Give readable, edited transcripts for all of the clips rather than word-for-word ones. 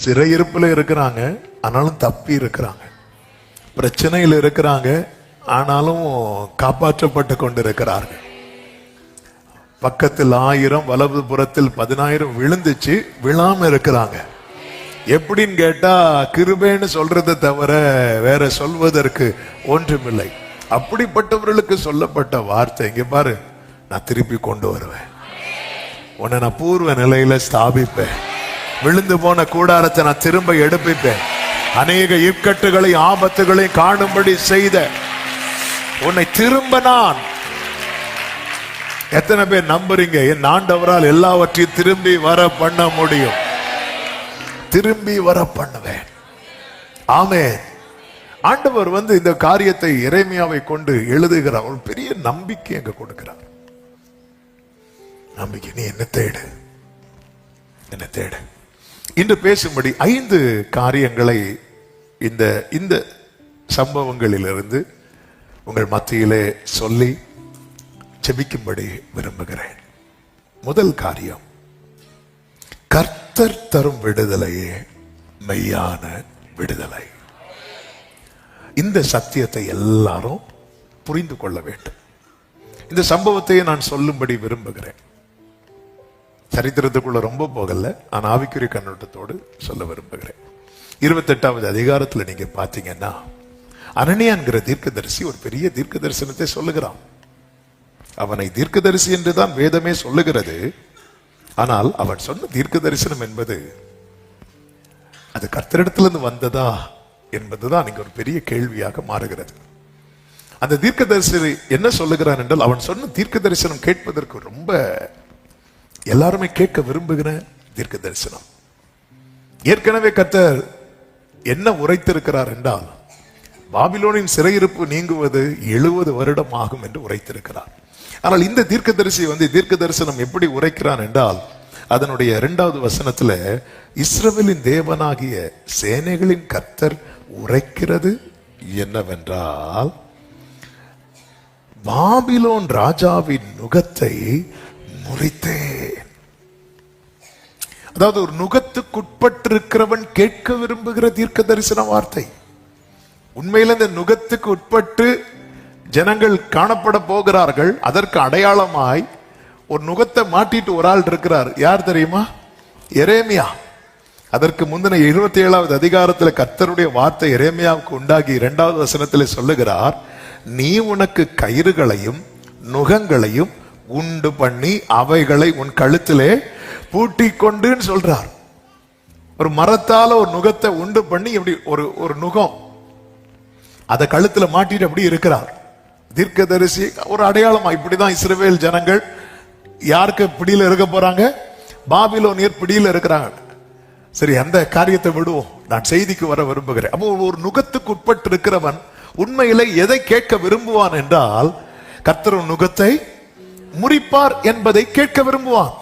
சிறையிருப்புல இருக்கிறாங்க, ஆனாலும் தப்பி இருக்கிறாங்க. பிரச்சனையில் இருக்கிறாங்க, ஆனாலும் காப்பாற்றப்பட்டு கொண்டிருக்கிறார்கள். பக்கத்தில் 1000, வலது புறத்தில் 10,000 விழுந்துச்சு, விழாம இருக்கிறாங்க. எப்படின்னு கேட்டா, கிருபைன்னு சொல்றதை தவிர வேற சொல்வதற்கு ஒன்றுமில்லை. அப்படிப்பட்டவர்களுக்கு சொல்லப்பட்ட வார்த்தை, இங்க பாரு, நான் திருப்பி கொண்டு வருவேன், உன்னை நான் பூர்வ நிலையில ஸ்தாபிப்பேன், விழுந்து போன கூடாரத்தை நான் திரும்ப எடுப்பிப்பேன், அநேக இக்கட்டுகளை ஆபத்துகளை காணும்படி செய்த உன்னை திரும்ப நான். எத்தனை பேர் நம்புறீங்க என் ஆண்டவரால் எல்லாவற்றையும் திரும்பி வர பண்ண முடியும்? திரும்பி வர பண்ணுவேன். ஆமென். ஆண்டவர் இந்த காரியத்தை எரேமியாவை கொண்டு எழுதுகிறார். ஒரு பெரிய நம்பிக்கை அங்க கொடுக்கிறார். நம்பிக்கை, நீ என்ன தேடு, என்ன தேடு. இன்று பேசும்படி 5 காரியங்களை இந்த சம்பவங்களிலிருந்து உங்கள் மத்தியிலே சொல்லி ஜெபிக்கும்படி விரும்புகிறேன். முதல் காரியம், கர்த்தர் தரும் விடுதலையே மெய்யான விடுதலை. இந்த சத்தியத்தை எல்லாரும் புரிந்து கொள்ள வேண்டும். இந்த சம்பவத்தையே நான் சொல்லும்படி விரும்புகிறேன். சரித்திரத்துக்குள்ள ரொம்ப போகல, நான் ஆவிக்குரிய கண்ணோட்டத்தோடு சொல்ல விரும்புகிறேன். 28வது அதிகாரத்தில் நீங்க பாத்தீங்கன்னா, அனனியா என்கிற தீர்க்கதரிசி ஒரு பெரிய தீர்க்க தரிசனத்தை சொல்லுகிறான். அவனை தீர்க்கதரிசி என்றுதான் வேதமே சொல்லுகிறது. ஆனால் அவன் சொன்ன தீர்க்க தரிசனம் என்பது அது கர்த்தரிடத்திலிருந்து வந்ததா என்பதுதான் இங்க ஒரு பெரிய கேள்வியாக மாறுகிறது. அந்த தீர்க்க தரிசி என்ன சொல்லுகிறான் என்றால், அவன் சொன்ன தீர்க்க தரிசனம் கேட்பதற்கு ரொம்ப எல்லாருமே கேட்க விரும்புகிற தீர்க்க தரிசனம். ஏற்கனவே கர்த்தர் என்ன உரைத்திருக்கிறார் என்றால், பாபிலோனின் சிறையிருப்பு நீங்குவது 70 வருடம் ஆகும் என்று உரைத்திருக்கிறார். ஆனால் இந்த தீர்க்கதரிசி தீர்க்க தரிசனம் எப்படி உரைக்கிறான் என்றால், அதனுடைய 2வது வசனத்துல, இஸ்ரவேலின் தேவனாகிய சேனைகளின் கர்த்தர் உரைக்கிறது என்னவென்றால், பாபிலோன் ராஜாவின் நுகத்தை முறித்தேன். அதாவது ஒரு நுகத்துக்குட்பட்டிருக்கிறவன் கேட்க விரும்புகிற தீர்க்க தரிசன வார்த்தை. உண்மையில இந்த நுகத்துக்கு உட்பட்டு ஜனங்கள் காணப்பட போகிறார்கள். அதற்கு அடையாளமாய் ஒரு நுகத்தை மாட்டிட்டு ஒரு ஆள் இருக்கிறார். யார் தெரியுமா? எரேமியா. அதற்கு முந்தின 27வது அதிகாரத்தில் கர்த்தருடைய வார்த்தை எரேமியாவுக்கு உண்டாகி 2வது வசனத்தில் சொல்லுகிறார், நீ உனக்கு கயிறுகளையும் நுகங்களையும் உண்டு பண்ணி அவைகளை உன் கழுத்திலே பூட்டி கொண்டுன்னு சொல்றார். ஒரு மரத்தால ஒரு நுகத்தை உண்டு பண்ணி இப்படி ஒரு நுகம் அதை கழுத்துல மாட்டிட்டு அப்படி இருக்கிறார். தீர்க்கதரிசி ஒரு அடையாளமா, இப்படிதான் இஸ்ரவேல் ஜனங்கள் யாருக்கு பிடியில இருக்க போறாங்க? பாபிலோனியர் பிடியில இருக்கிறாங்க. சரி, அந்த காரியத்தை விடுவோம், நான் செய்திக்கு வர விரும்புகிறேன். அப்போ ஒரு நுகத்துக்கு உட்பட்டு இருக்கிறவன் உண்மையிலே எதை கேட்க விரும்புவான் என்றால், கர்த்தர் நுகத்தை முறிப்பார் என்பதை கேட்க விரும்புவான்.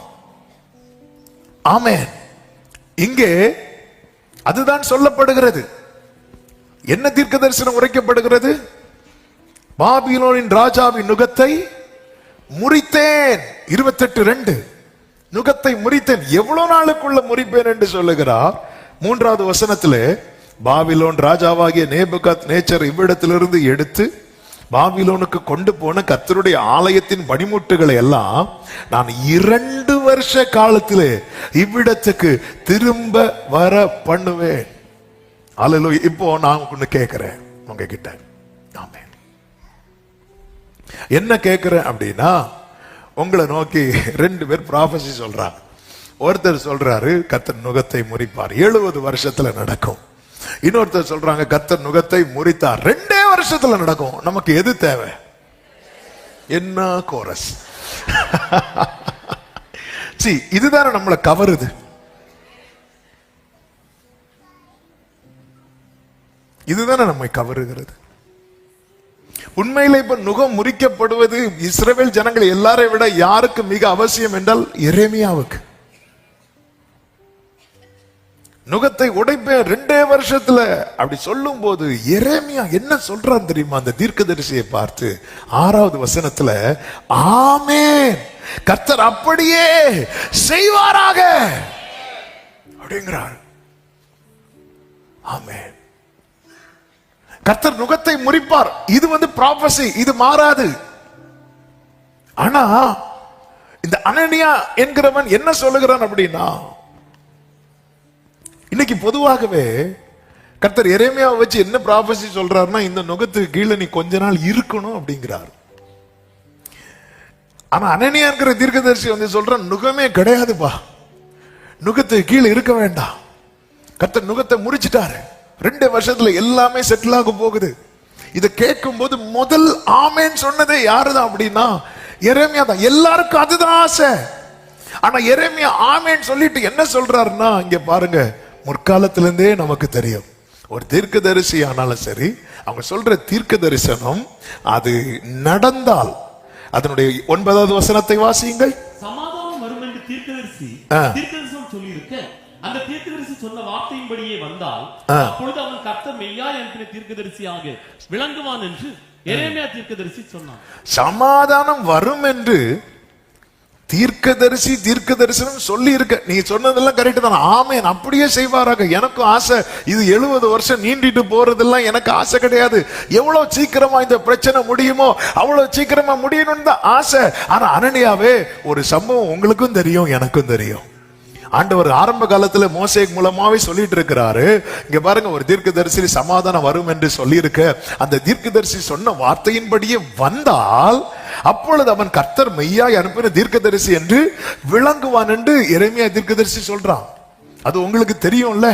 ஆமென். இங்கே அதுதான் சொல்லப்படுகிறது. என்ன தீர்க்க தரிசனம் உரைக்கப்படுகிறது? பாபிலோனின் ராஜாவின் நுகத்தை முறித்தேன். 28:2 நுகத்தை முறித்தேன். எவ்வளவு நாளுக்குள்ள முறிப்பேன் என்று சொல்லுகிறார். 3வது வசனத்திலே, பாபிலோன் ராஜாவாகிய நேபுகாத் நேச்சர் இவ்விடத்திலிருந்து எடுத்து பாபிலோனுக்கு கொண்டு போன கர்த்தருடைய ஆலயத்தின் பணிமுட்டுகளை எல்லாம் நான் 2 வருஷ காலத்திலே இவ்விடத்துக்கு திரும்ப வர பண்ணுவேன். அல்லேலூயா. இப்போ நான் ஒண்ணு கேட்கிறேன் உங்ககிட்ட. ஆமென். என்ன கேட்கிறேன் அப்படின்னா, உங்களை நோக்கி 2 பேர் ப்ராபசி சொல்றாங்க. ஒருத்தர் சொல்றாரு கர்த்தர் நுகத்தை முறிப்பார், 70 வருஷத்துல நடக்கும். இன்னொருத்தர் சொல்றாங்க கர்த்தர் நுகத்தை முறித்தார், 2 வருஷத்துல நடக்கும். நமக்கு எது தேவை? என்ன கோரஸ்? இதுதானே நம்மளை கவருது. இதுதானே நம்மை கவருகிறது. உண்மையில இப்ப நுகம் முறிக்கப்படுவது இஸ்ரவேல் ஜனங்கள் எல்லாரை விட யாருக்கு மிக அவசியம் என்றால் எரேமியாவுக்கு. நுகத்தை உடைப்பேன் 2 வருஷத்துல அப்படி சொல்லும் போது எரேமியா என்ன சொல்றான் தெரியுமா? அந்த தீர்க்கதரிசியை பார்த்து 6வது வசனத்துல, ஆமென், கர்த்தர் அப்படியே செய்வாராக அப்படிங்கிறார். ஆமென். கர்த்தர் நுகத்தை முறிப்பார். இது ப்ராபசி, இது மாறாது. ஆனா இந்த அனனியா என்கிறவன் என்ன சொல்லுகிறான் அப்படின்னா, இன்னைக்கு பொதுவாகவே கர்த்தர் எரேமியாவை வச்சு என்ன ப்ராபசி சொல்றாருன்னா, இந்த நுகத்துக்கு கீழே நீ கொஞ்ச நாள் இருக்கணும் அப்படிங்கிறார். ஆனா அனனியா இருக்கிற தீர்க்கதரிசி சொல்றான், நுகமே கிடையாதுப்பா, நுகத்துக்கு கீழே இருக்க வேண்டாம். கர்த்தர் நுகத்தை முறிச்சிட்டாரு. 2 வருஷத்துல எல்லாமே செட்டில் ஆக போகுது. இதை கேட்கும் போது முதல் ஆமேன் சொன்னதே யாருதான் அப்படின்னா எரேமியா தான். எல்லாருக்கும் அதுதான் ஆசை. ஆனா எரேமியா ஆமேன் சொல்லிட்டு என்ன சொல்றாருன்னா, இங்க பாருங்க, முற்காலத்திலிருந்தே நமக்கு தெரியும், ஒரு தீர்க்கதரிசி ஆனாலும் சரி, அவங்க சொல்ற தீர்க்க தரிசனம் அது நடந்தால், அதனுடைய 9வது வசனத்தை வாசியுங்கள். சமாதானம் வரும் என்று தீர்க்கதரிசனம் சொல்லி இருக்க, அந்த தீர்க்கதரிசி சொன்ன வார்த்தையின்படியே வந்தால், அப்பொழுது அவன் கர்த்தர் மெய்யாய் அனுப்பின தீர்க்கதரிசியாக விளங்குவான் என்று எரேமியா தீர்க்கதரிசி சொன்னான். சமாதானம் வரும் என்று தீர்க்கதரிசனம் சொல்லி இருக்க. நீ சொன்னதெல்லாம் கரெக்ட் தான். ஆமென், அப்படியே செய்வாராக. எனக்கும் ஆசை. இது 70 வருஷம் நீண்டிட்டு போறதெல்லாம் எனக்கு ஆசை கிடையாது. எவ்வளவு சீக்கிரமா இந்த பிரச்சனை முடியுமோ அவ்வளவு சீக்கிரமா முடியணும்னு தான் ஆசை. ஆனா அனனியாவே, ஒரு சம்பவம் உங்களுக்கும் தெரியும், எனக்கும் தெரியும். ஆண்டவர் ஆரம்ப காலத்துல மோசே மூலமாவே சொல்லிட்டு இருக்கிறாரு. இங்க பாருங்க, ஒரு தீர்க்கதரிசி சமாதானம் வரும் என்று சொல்லி இருக்க, அந்த தீர்க்கதரிசி சொன்ன வார்த்தையின்படியே வந்தால் அப்பொழுது அவன் கர்த்தர் மெய்யாய் அனுப்பின தீர்க்கதரிசி என்று விளங்குவான் என்று எரேமியா தீர்க்கதரிசி சொல்றான். அது உங்களுக்கு தெரியும்ல.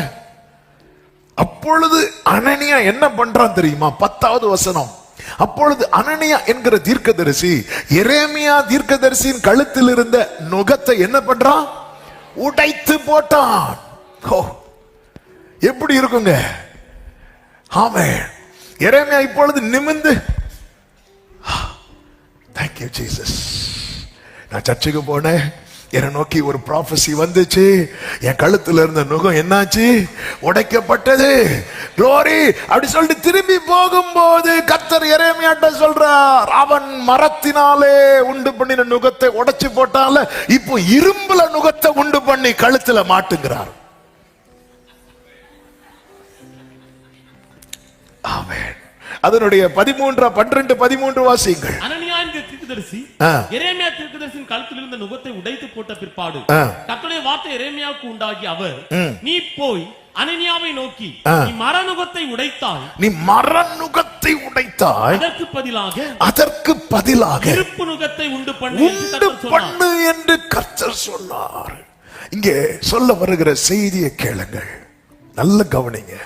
அப்பொழுது அனனியா என்ன பண்றான் தெரியுமா? 10வது வசனம். அப்பொழுது அனனியா என்கிற தீர்க்கதரிசி எரேமியா தீர்க்கதரிசியின் கழுத்தில் இருந்த நுகத்தை என்ன பண்றான்? உடைத்து போட்டான். எப்படி இருக்குங்க? ஆமென். எரேமியா இப்பொழுது நிமிர்ந்து, thank you Jesus, நான் சர்ச்சுக்கு போனேன், என்னை நோக்கி ஒரு ப்ராபசி வந்துச்சு, என் கழுத்துல இருந்த நுகம் என்னாச்சு? உடைக்கப்பட்டது. க்ளோரி அப்படி சொல்லிட்டு திரும்பி போகும்போது கர்த்தர் எரேமியாட்ட சொல்றார், அவன் மரத்தினாலே உண்டு பண்ணின நுகத்தை உடைச்சு போட்டால, இப்போ இரும்புல நுகத்தை உண்டு பண்ணி கழுத்துல மாட்டுங்கிறார். ஆமென். அதனுடைய 12 வாசியுங்கள். அனனியா என்கிற தீர்க்கதரிசி எரேமியா தீர்க்கதரிசியின் கழுத்தில் இருந்த நுகத்தை உடைத்து போட்ட பிற்பாடு கர்த்தருடைய வார்த்தை எரேமியாவுக்கு உண்டாகி, அவர், நீ போய் அனனியாவை நோக்கி, நீ மரநுகத்தை உடைத்தாய், அதற்கு பதிலாக இருப்பு நுகத்தை உண்டு பண்ணு என்று கர்த்தர் சொன்னார். இங்கே சொல்ல வருகிற செய்தியை கேளுங்கள், நல்ல கவனிங்க.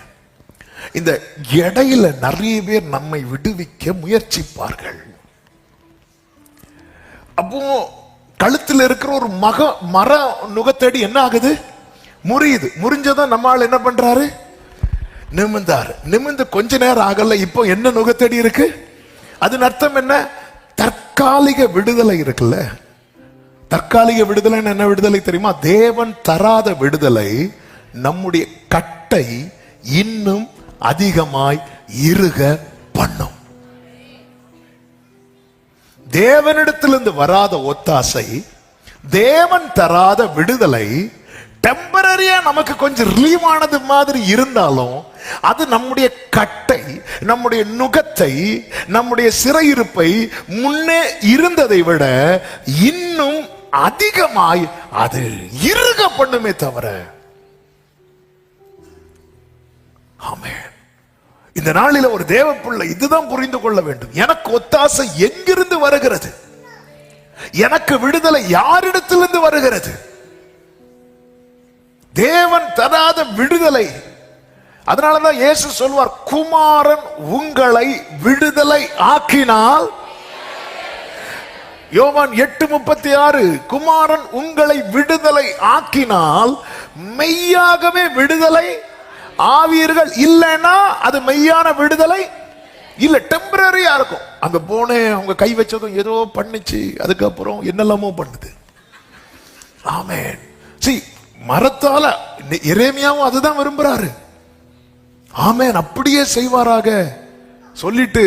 இந்த இடையில நிறைய பேர் நம்மை விடுவிக்க முயற்சிப்பார்கள். அப்போ கழுத்தில் இருக்கிற ஒரு மர நுகத்தடி என்ன ஆகுது? முறியுது. முறிஞ்சதான் நம்மால் என்ன பண்றாரு? நிமிர்ந்து கொஞ்ச நேரம் ஆகல, இப்போ என்ன நுகத்தடி இருக்கு? அதன் அர்த்தம் என்ன? தற்காலிக விடுதலை இருக்குல்ல. தற்காலிக விடுதலை என்ன விடுதலை தெரியுமா? தேவன் தராத விடுதலை நம்முடைய கட்டை இன்னும் அதிகமாய் இறுக பண்ணும். தேவனிடத்திலிருந்து வராத ஒத்தாசை, தேவன் தராத விடுதலை டெம்பரரியா நமக்கு கொஞ்சம் ரிலீவ் ஆனது மாதிரி இருந்தாலும், அது நம்முடைய கட்டை, நம்முடைய நுகத்தை, நம்முடைய சிறையிருப்பை முன்னே இருந்ததை விட இன்னும் அதிகமாய் அது இறுக பண்ணுமே தவிர. ஆமென். இந்த நாளில ஒரு தேவ பிள்ளை இதுதான் புரிந்து கொள்ள வேண்டும். எனக்கு ஒத்தாசை எங்கிருந்து வருகிறது? எனக்கு விடுதலை யாரிடத்திலிருந்து வருகிறது? தேவன் தராத விடுதலை. அதனாலதான் இயேசு சொல்வார், குமாரன் உங்களை விடுதலை ஆக்கினால், யோவான் 8:36, குமாரன் உங்களை விடுதலை ஆக்கினால் மெய்யாகவே விடுதலை ஆவீர்கள். இல்லைன்னா அது மெய்யான விடுதலை இல்ல, டெம்பரரியா இருக்கும். அங்க போனேன், அவங்க கை வச்சதும் ஏதோ பண்ணிச்சு, அதுக்கப்புறம் என்னெல்லாமோ பண்ணுது. ஆமென். மரத்தால எரேமியாவும் அதுதான் விரும்புறாரு. ஆமென், அப்படியே செய்வாராக சொல்லிட்டு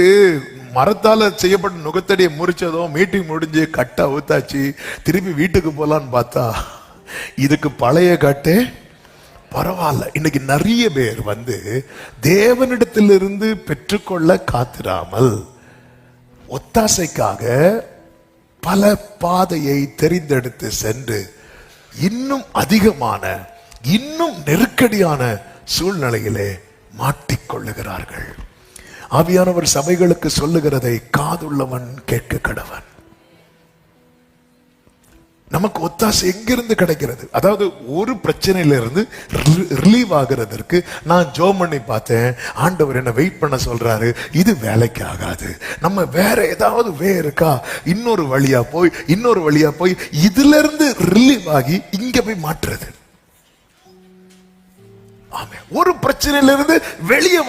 மரத்தால செய்யப்பட்ட நுகத்தடியை முறிச்சதும் மீட்டிங் முடிஞ்சு கட்ட ஊத்தாச்சு, திருப்பி வீட்டுக்கு போலான்னு பார்த்தா இதுக்கு பழைய கட்டே பரவாயில்ல. இன்னைக்கு நிறைய பேர் தேவனிடத்திலிருந்து பெற்றுக்கொள்ள காத்திராமல் ஒத்தாசைக்காக பல பாதையை தெரிந்தெடுத்து சென்று இன்னும் அதிகமான இன்னும் நெருக்கடியான சூழ்நிலையிலே மாட்டிக்கொள்ளுகிறார்கள். ஆவியானவர் சபைகளுக்கு சொல்லுகிறதை காதுள்ளவன் கேட்க கடவன். நமக்கு ஒத்தாசை எங்கிருந்து கிடைக்கிறது? அதாவது ஒரு பிரச்சனையிலிருந்து ரிலீவ் ஆகிறதற்கு நான் ஜோம் பண்ணி பார்த்தேன், ஆண்டவர் என்ன வெயிட் பண்ண சொல்றாரு, இது வேலைக்கு ஆகாது, நம்ம வேற ஏதாவது இருக்கா, இன்னொரு வழியா போய் இதுல இருந்து ரிலீவ் ஆகி இங்க போய் மாற்றுறது. ஆமே, ஒரு பிரச்சனையிலிருந்து வெளியே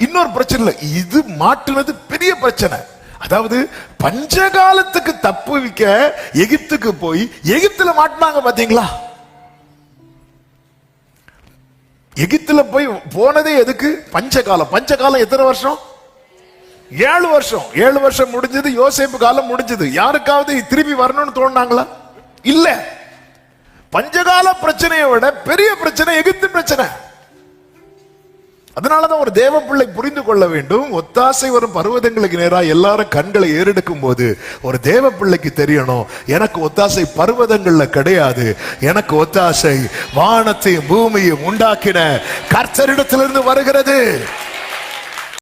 இன்னொரு பிரச்சனை இது மாற்றுனது பெரிய பிரச்சனை. அதாவது பஞ்சகாலத்துக்கு தப்புவிக்க எகிப்துக்கு போய் எகிப்துல மாட்டினாங்க பாத்தீங்களா? எகிப்துல போனதே எதுக்கு? பஞ்சகாலம். பஞ்சகாலம் எத்தனை வருஷம்? 7 வருஷம். 7 வருஷம் முடிஞ்சது. யோசேப்பு காலம் முடிஞ்சது. யாருக்காவது திரும்பி வரணும்னு தோணுனாங்களா? இல்ல. பஞ்சகால பிரச்சனையை விட பெரிய பிரச்சனை எகிப்து பிரச்சனை. அதனாலதான் ஒரு தேவ பிள்ளை புரிந்து கொள்ள வேண்டும், ஒத்தாசை வரும் பர்வதங்களுக்கு நேராக எல்லாரும் கண்களை ஏறெடுக்கும் போது ஒரு தேவ பிள்ளைக்கு தெரியணும், எனக்கு ஒத்தாசை பர்வதங்கள்ல கிடையாது, எனக்கு ஒத்தாசை வானத்தையும் பூமியையும் உண்டாக்கின கர்த்தரிடத்திலிருந்து வருகிறது.